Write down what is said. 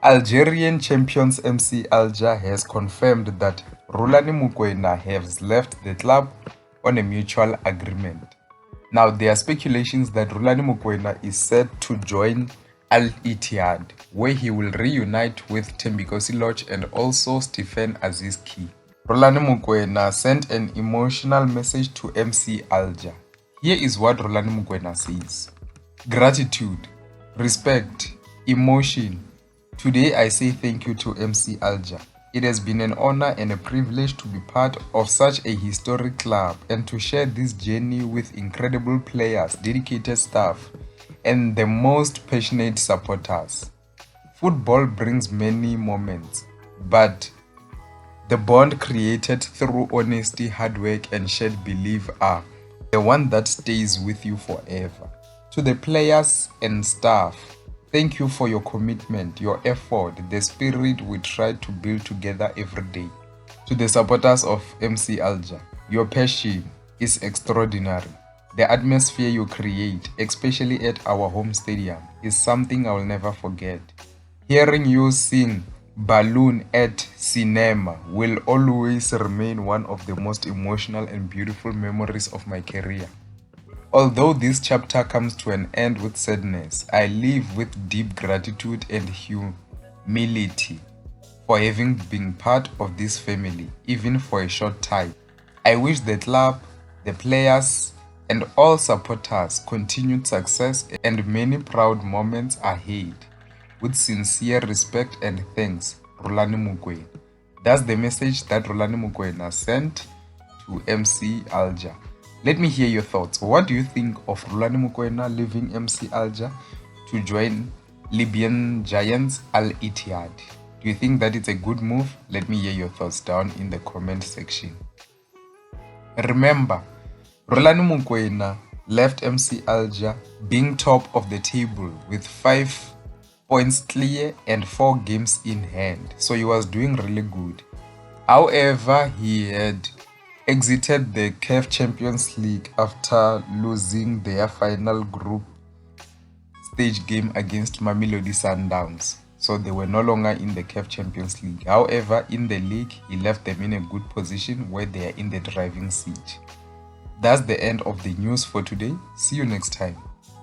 Algerian champions MC Alger has confirmed that Rhulani Mokoena has left the club on a mutual agreement. Now, there are speculations that Rhulani Mokoena is set to join Al Ittihad, where he will reunite with Thembiko Seloche and also Stephen Aziz Ki. Rhulani Mokoena sent an emotional message to MC Alger. Here is what Rhulani Mokoena says. Gratitude, respect, emotion. Today I say thank you to MC Alger. It has been an honor and a privilege to be part of such a historic club and to share this journey with incredible players, dedicated staff, and the most passionate supporters. Football brings many moments, but the bond created through honesty, hard work, and shared belief are the one that stays with you forever. To the players and staff, thank you for your commitment, your effort, the spirit we try to build together every day. To the supporters of MC Alger, your passion is extraordinary. The atmosphere you create, especially at our home stadium, is something I will never forget. Hearing you sing Balloon at Cinema will always remain one of the most emotional and beautiful memories of my career. Although this chapter comes to an end with sadness, I live with deep gratitude and humility for having been part of this family, even for a short time. I wish the club, the players, and all supporters continued success and many proud moments ahead. With sincere respect and thanks, Rhulani Mokoena. That's the message that Rhulani Mokoena sent to MC Alger. Let me hear your thoughts. What do you think of Rhulani Mokoena leaving MC Alger to join Libyan giants Al Ittihad? Do you think that it's a good move? Let me hear your thoughts down in the comment section. Remember, Rhulani Mokoena left MC Alger being top of the table with 5 points clear and 4 games in hand. So he was doing really good. However, he had exited the CAF Champions League after losing their final group stage game against Mamelodi Sundowns. So they were no longer in the CAF Champions League. However, in the league, he left them in a good position where they are in the driving seat. That's the end of the news for today. See you next time.